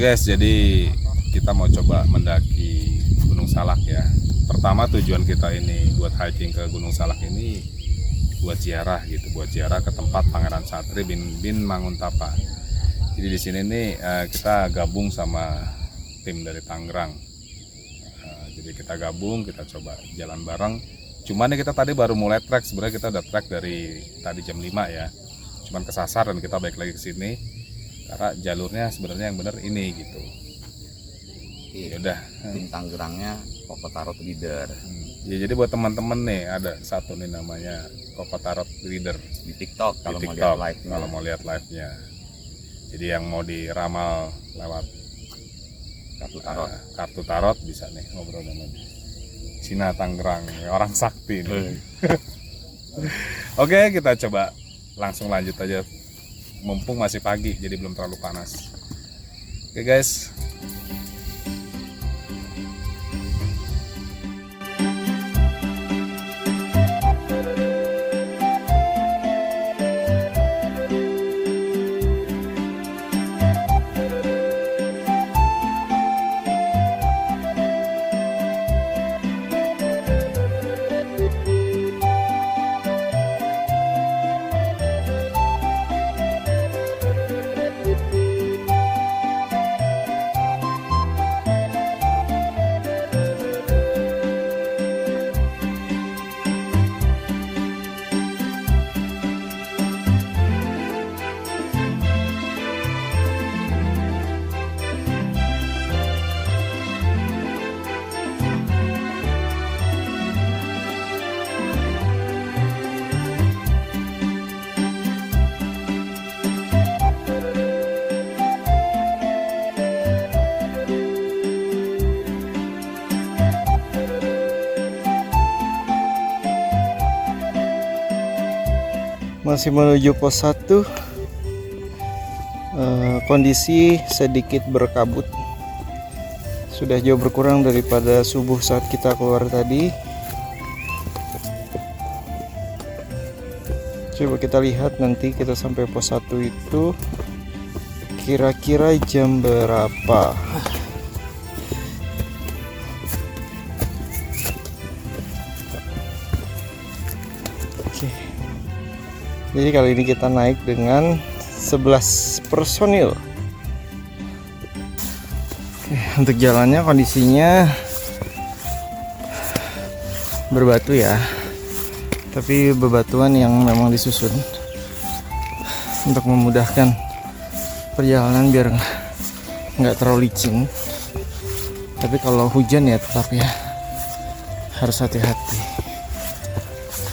guys, jadi kita mau coba mendaki Gunung Salak ya. Pertama tujuan kita ini buat hiking ke Gunung Salak ini buat ziarah gitu, buat ziarah ke tempat Pangeran Satri bin Manguntapa. Jadi di sini nih kita gabung sama tim dari Tangerang. Jadi kita gabung, kita coba jalan bareng. Cuman nih kita tadi baru mulai trek, sebenarnya kita udah trek dari tadi jam 5 ya. Cuman kesasar dan kita balik lagi ke sini karena jalurnya sebenarnya yang benar ini gitu. Ya udah, tim Tangerangnya Kokotarot Leader. Ya, jadi buat teman-teman nih ada satu nih namanya Kokotarot Leader Di TikTok kalau di mau TikTok, lihat live-nya. kalau mau lihat live-nya. Jadi yang mau diramal lewat kartu tarot bisa nih ngobrol sama dia. Cina Tangerang, orang sakti nih. Oke, kita coba langsung lanjut aja. Mumpung masih pagi jadi belum terlalu panas. Oke guys. Masih menuju pos 1. Kondisi sedikit berkabut, sudah jauh berkurang daripada subuh saat kita keluar tadi. Coba kita lihat nanti kita sampai pos 1 itu kira-kira jam berapa. Jadi kali ini kita naik dengan 11 personil. Oke, untuk jalannya kondisinya berbatu ya, tapi bebatuan yang memang disusun untuk memudahkan perjalanan biar nggak terlalu licin. Tapi kalau hujan ya tetap ya harus hati-hati.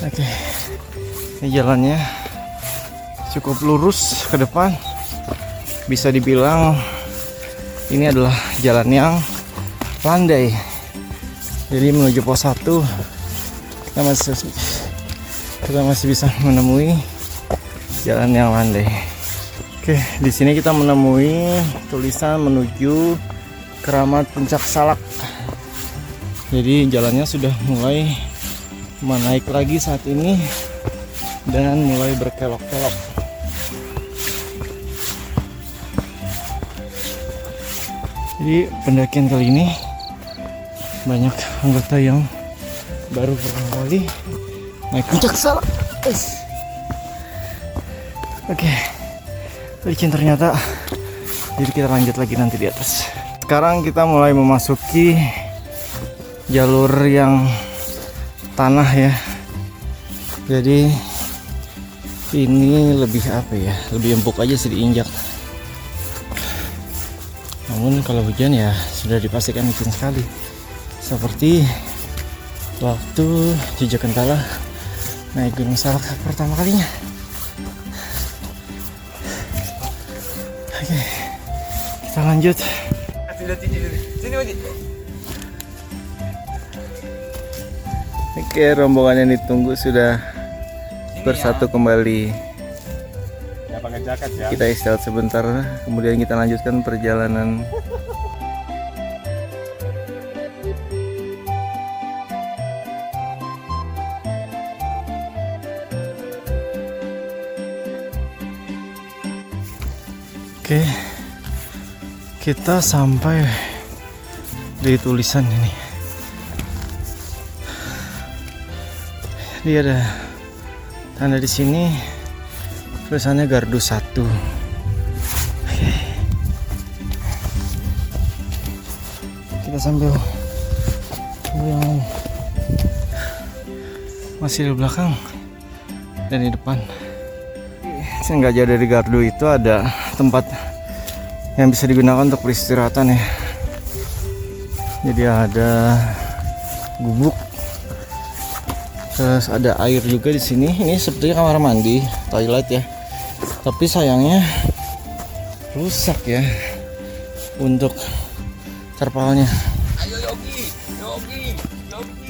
Oke, ini jalannya cukup lurus ke depan, bisa dibilang ini adalah jalan yang landai. Jadi menuju pos 1 kita masih bisa menemui jalan yang landai. Oke, di sini kita menemui tulisan menuju Keramat Puncak Salak. Jadi jalannya sudah mulai menaik lagi saat ini dan mulai berkelok-kelok. Jadi pendakian kali ini banyak anggota yang baru pertama kali naik puncak Salak. Oke, licin ternyata. Jadi kita lanjut lagi nanti di atas. Sekarang kita mulai memasuki jalur yang tanah ya. Jadi ini lebih apa ya? Lebih empuk aja sih diinjak. Namun kalau hujan ya sudah dipastikan licin sekali, seperti waktu Jejak Kentala naik Gunung Salak pertama kalinya. Oke, kita lanjut. Oke, rombongan yang ditunggu sudah bersatu kembali. Pakai jaket ya. Kita istirahat sebentar, kemudian kita lanjutkan perjalanan. Oke, Kita sampai di tulisan ini. Jadi ada tanda di sini, tulisannya Gardu 1. Oke. Kita sambil yang masih di belakang dan di depan. Nggak jauh dari Gardu itu ada tempat yang bisa digunakan untuk peristirahatan ya. Jadi ada gubuk, terus ada air juga di sini. Ini sepertinya kamar mandi, toilet ya. Tapi sayangnya rusak ya untuk terpalnya.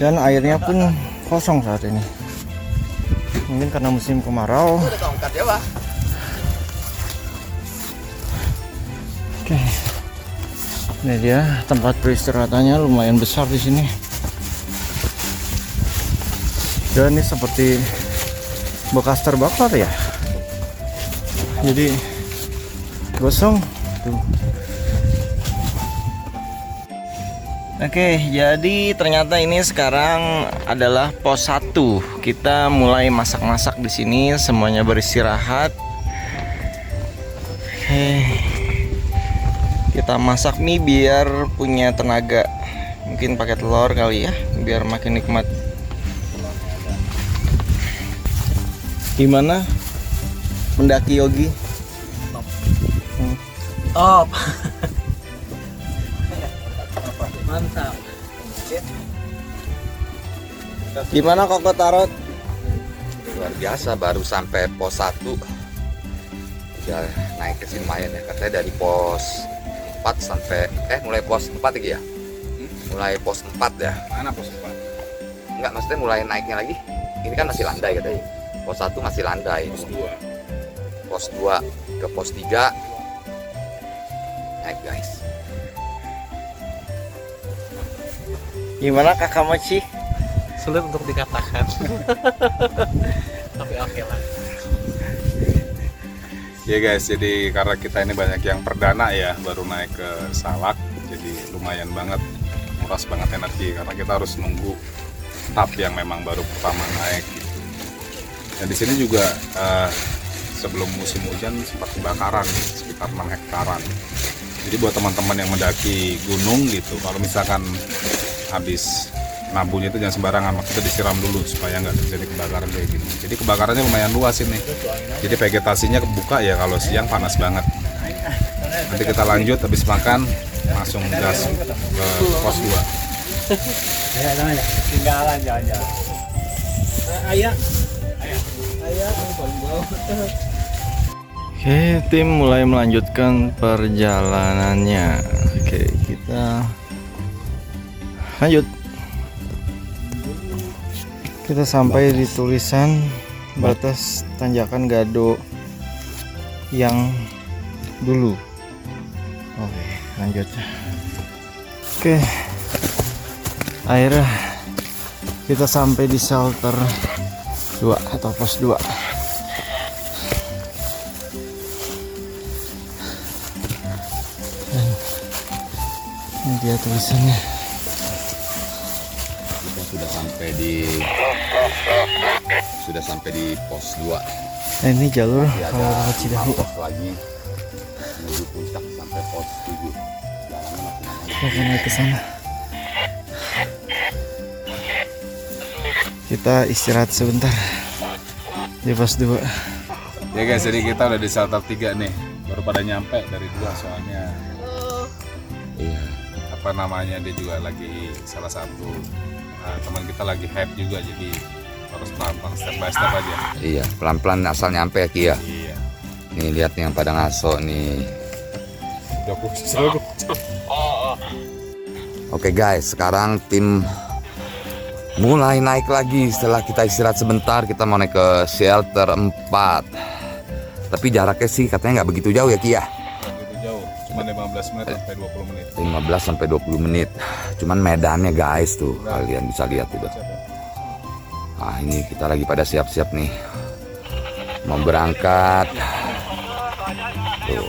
Dan airnya pun kosong saat ini. Mungkin karena musim kemarau. Oke, ini dia tempat peristirahatannya, lumayan besar di sini. Dan ini seperti bekas terbakar ya. Jadi gosong tuh. Oke, jadi ternyata ini sekarang adalah pos 1. Kita mulai masak-masak di sini, semuanya beristirahat. Kita masak mie biar punya tenaga. Mungkin pakai telur kali ya, biar makin nikmat. Gimana mendaki Yogi? Top. Mantap. Gimana Koko Tarot? Luar biasa, baru sampai pos 1 udah naik ke sini lumayan ya. Katanya dari pos 4 sampai mulai pos 4 lagi ya? Mulai pos 4 ya? Mana pos 4? Enggak, maksudnya mulai naiknya lagi. Ini kan masih landai katanya. Pos 1 masih landai. Pos 2. Pos 2 ke pos 3 naik guys. Gimana Kakak Mochi? Sulit untuk dikatakan. Tapi oke lah. Ya guys, jadi karena kita ini banyak yang perdana ya, baru naik ke Salak, jadi lumayan banget, nguras banget energi karena kita harus nunggu tahap yang memang baru pertama naik gitu. Dan di sini juga sebelum musim hujan sempat kebakaran sekitar 6 hektaran. Jadi buat teman-teman yang mendaki gunung gitu, kalau misalkan habis nabungnya itu jangan sembarangan, maksudnya disiram dulu supaya nggak terjadi kebakaran kayak gini. Jadi kebakarannya lumayan luas ini. Jadi vegetasinya kebuka ya, kalau siang panas banget. Nanti kita lanjut habis makan langsung gas ke pos 2. Ya, namanya tinggalan jalan-jalan. Ayah. Oke, tim mulai melanjutkan perjalanannya. Oke, kita lanjut. Kita sampai di tulisan batas tanjakan Gado yang dulu. Oke, lanjut. Oke, akhirnya kita sampai di shelter 2 atau pos 2. Dan ini dia tulisannya. Kita sudah sampai di pos 2. Nah, ini jalur Masih kalau ada ke Cidahu. pos lagi menuju puncak sampai pos 7. Jalannya masih namanya. Kita naik ke sana. Kita istirahat sebentar di pos 2. Ya guys, jadi kita udah di shelter 3 nih, baru pada nyampe dari 2 soalnya Iya. apa namanya, dia juga lagi salah satu teman kita lagi hype juga, jadi harus pelan-pelan step by step aja. Iya, pelan-pelan asal nyampe ya Ki ya. Iya. Nih lihat nih yang pada ngaso nih. Udah pusing. Oke guys, sekarang tim mulai naik lagi setelah kita istirahat sebentar. Kita mau naik ke shelter 4. Tapi jaraknya sih katanya nggak begitu jauh ya Ki ya. Itu jauh, cuma 15 menit sampai 20 menit. 15 sampai 20 menit. Cuman medannya guys tuh, kalian bisa lihat itu. Nah ini kita lagi pada siap-siap nih, mau berangkat. Tuh.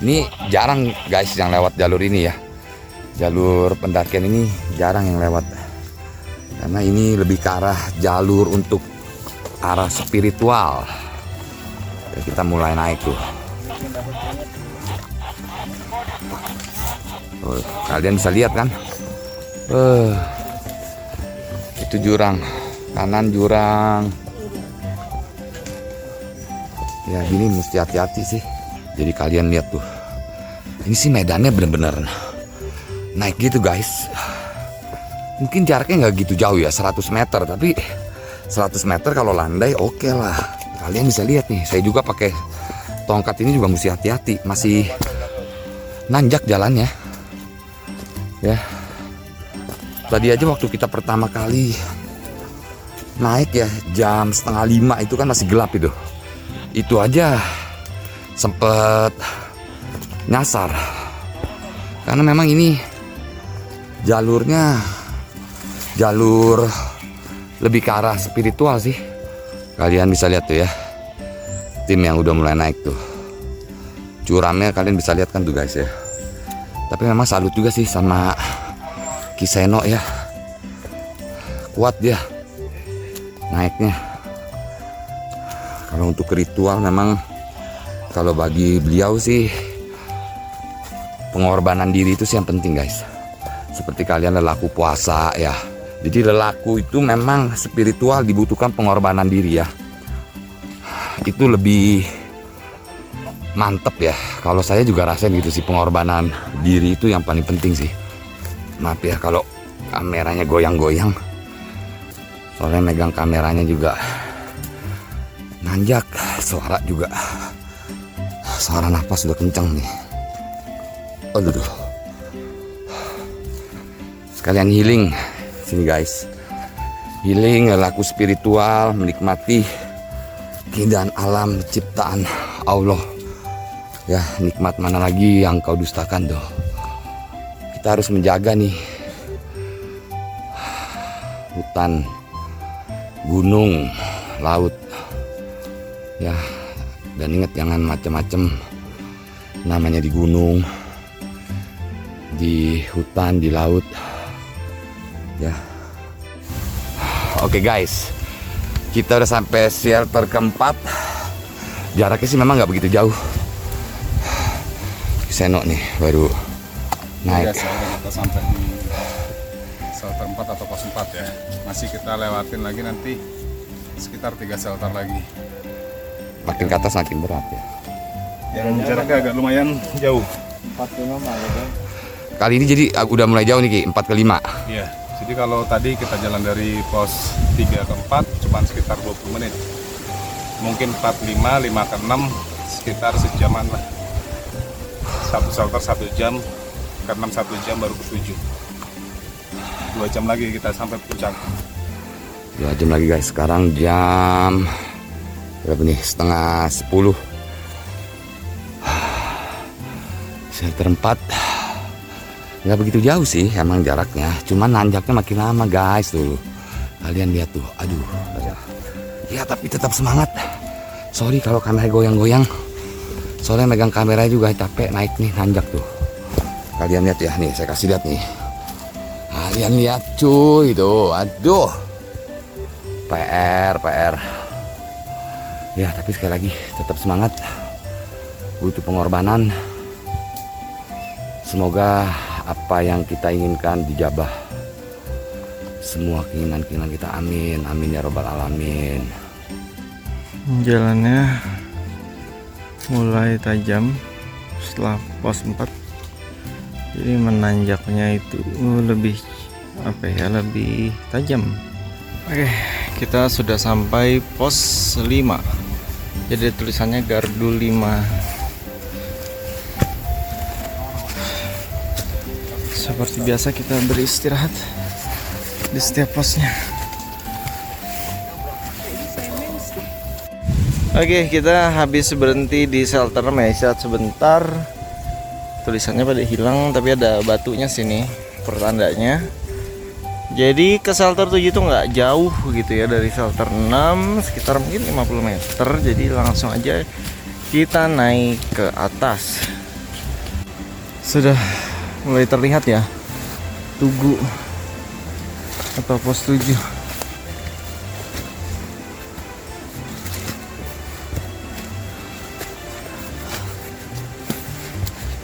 Ini jarang guys yang lewat jalur ini ya. Jalur pendakian ini jarang yang lewat. Karena ini lebih ke arah jalur untuk arah spiritual. Oke, kita mulai naik tuh. Oh, kalian bisa lihat kan? Itu jurang, kanan jurang. Ya gini mesti hati-hati sih. Jadi kalian lihat tuh, ini sih medannya bener-bener naik gitu guys. Mungkin jaraknya nggak gitu jauh ya, 100 meter. Tapi 100 meter kalau landai oke lah. Kalian bisa lihat nih, saya juga pakai tongkat ini juga mesti hati-hati. Masih nanjak jalannya. Ya. Tadi aja waktu kita pertama kali naik ya, jam 4:30 itu kan masih gelap itu. Itu aja sempet nyasar. Karena memang ini jalurnya jalur lebih ke arah spiritual sih. Kalian bisa lihat tuh ya, tim yang udah mulai naik tuh. Curamnya kalian bisa lihat kan tuh guys ya. Tapi memang salut juga sih sama Kiseno ya. Kuat dia naiknya. Kalau untuk ritual memang, kalau bagi beliau sih pengorbanan diri itu sih yang penting guys. Seperti kalian lelaku puasa ya. Jadi lelaku itu memang spiritual, dibutuhkan pengorbanan diri ya. Itu lebih mantep ya. Kalau saya juga rasain gitu sih, pengorbanan diri itu yang paling penting sih. Maaf ya kalau kameranya goyang-goyang. Soalnya megang kameranya juga nanjak, suara juga. Suara nafas sudah kencang nih. Aduh. Sekalian healing sini guys. Healing, laku spiritual, menikmati keindahan alam ciptaan Allah. Ya, nikmat mana lagi yang kau dustakan tuh. Kita harus menjaga nih hutan, gunung, laut. Ya, dan ingat jangan macam-macam. Namanya di gunung, di hutan, di laut. Ya. Oke guys, kita udah sampai shelter keempat. Jaraknya sih memang nggak begitu jauh. Seno nih baru naik. Ya, kita sampai di shelter 4 atau pos 4 ya. Masih kita lewatin lagi nanti sekitar 3 shelter lagi. Makin ke atas makin berat ya. Yang jaraknya agak lumayan jauh. 45 malah. Kali ini jadi udah mulai jauh nih Ki, 4 ke 5. Iya. Jadi kalau tadi kita jalan dari pos 3 ke 4 cuma sekitar 20 menit. Mungkin 4, 5, 5 ke 6 sekitar sejaman lah. Satu shelter 1 jam, ke 6 1 jam baru ke 7. 2 jam lagi kita sampai puncak. 2 jam lagi guys. Sekarang jam berapa nih? Setengah 10. Shelter 4 nggak begitu jauh sih emang jaraknya, cuman nanjaknya makin lama guys tuh. Kalian lihat tuh, aduh. Ya tapi tetap semangat. Sorry kalau kamera goyang-goyang. Soalnya megang kamera juga capek naik nih nanjak tuh. Kalian lihat ya nih, saya kasih lihat nih. Kalian lihat cuy tuh, aduh. PR. Ya tapi sekali lagi tetap semangat. Butuh pengorbanan. Semoga apa yang kita inginkan dijabah. Semua keinginan kita, amin. Amin ya robbal alamin. Jalannya mulai tajam setelah pos 4. Jadi menanjaknya itu lebih lebih tajam. Oke, kita sudah sampai pos 5. Jadi tulisannya Gardu 5. Seperti biasa kita beristirahat di setiap posnya. Oke, kita habis berhenti di shelter Mesyat sebentar. Tulisannya pada hilang, tapi ada batunya sini pertandanya. Jadi ke shelter 7 itu nggak jauh gitu ya dari shelter 6, sekitar mungkin 50 meter. Jadi langsung aja kita naik ke atas. sudah mulai terlihat ya tugu atau pos 7.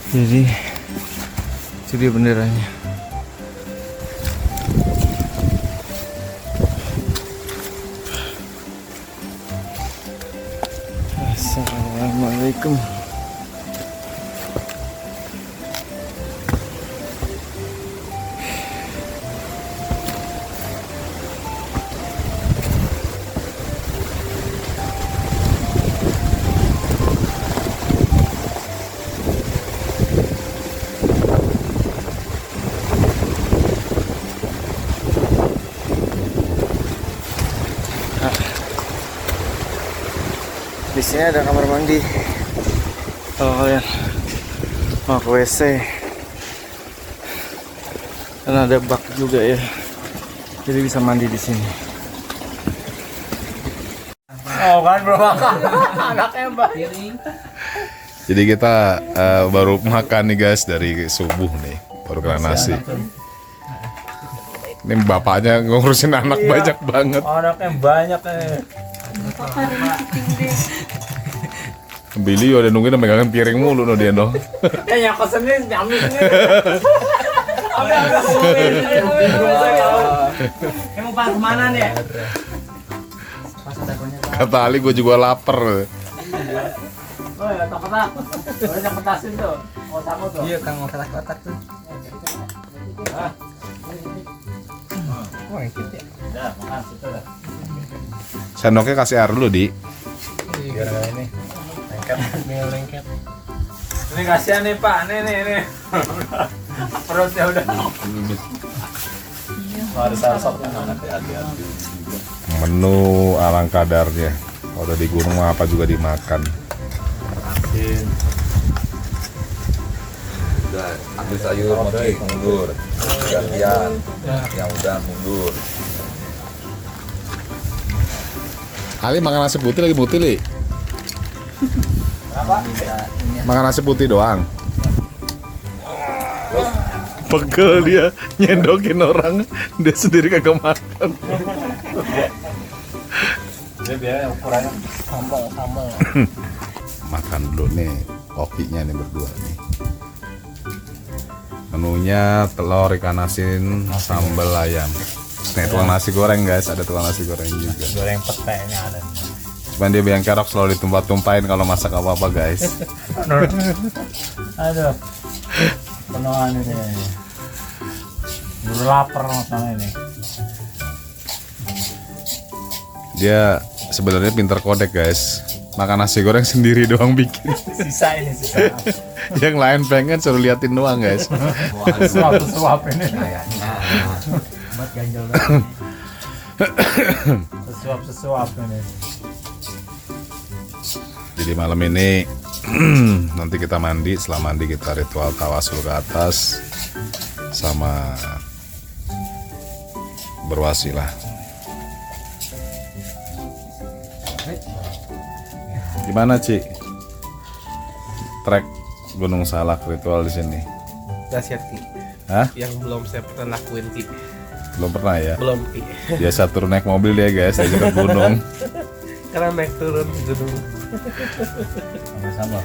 Jadi itu dia benderanya. Assalamualaikum. Di sini ada kamar mandi. Kalau kalian mau ke WC, dan ada bak juga ya. Jadi bisa mandi di sini. Oh kan bro, anaknya mbak. Jadi kita baru makan nih guys dari subuh nih, baru kena nasi. Ini bapaknya ngurusin anak banyak banget. Anaknya banyak nih. Billy udah nungguin megangin piring mulu no dia no. Yang kosennya nyamin nih. Emang pak kemana nih? Kata Ali gue juga lapar. Oh ya tak udah yang petasin tuh. Oh sama tuh. Iya kang mau kotak tuh. Udah makan situ dah. Sendoknya kasih air dulu di. Gara-gara ini lengket. Ini kasihan nih pak, nih. Perutnya udah. Harus sopnya hati-hati. Menu alang kadarnya. Udah di gunung apa juga dimakan. Udah ambil sayur motif mundur. Gantian. Yang udah mundur. Ali makan nasi putih lagi putih li. Makan nasi putih doang. Pegel dia nyendokin orang, dia sendiri kagak makan. Dia biar ukurannya sambal. Makan dulu nih kopinya nih berdua nih. Menunya telur ikan asin sambal ayam. Nih tukang nasi goreng guys, ada tukang nasi goreng juga. Goreng petenya ada. Cuman dia biang kerok selalu ditumpah-tumpahin kalau masak apa-apa guys. Aduh. Penuhan ini. Udah lapar makan ini. Dia sebenarnya pinter kodek guys. Makan nasi goreng sendiri doang bikin. Sisa. Yang lain pengen suruh liatin doang guys. Suap ini. Buat ganjel doang. Sesuap ini. Jadi malam ini nanti kita mandi, setelah mandi kita ritual tawasul ke atas sama berwasilah. Gimana Ci? Trek Gunung Salak ritual di sini. Dahsyat Ki. Hah? Yang belum saya pernah lakuin Ki. Belum pernah ya? Belum Ki. Biasa turun naik mobil dia guys, dari ke gunung. Karena naik turun gunung. Sama-sama.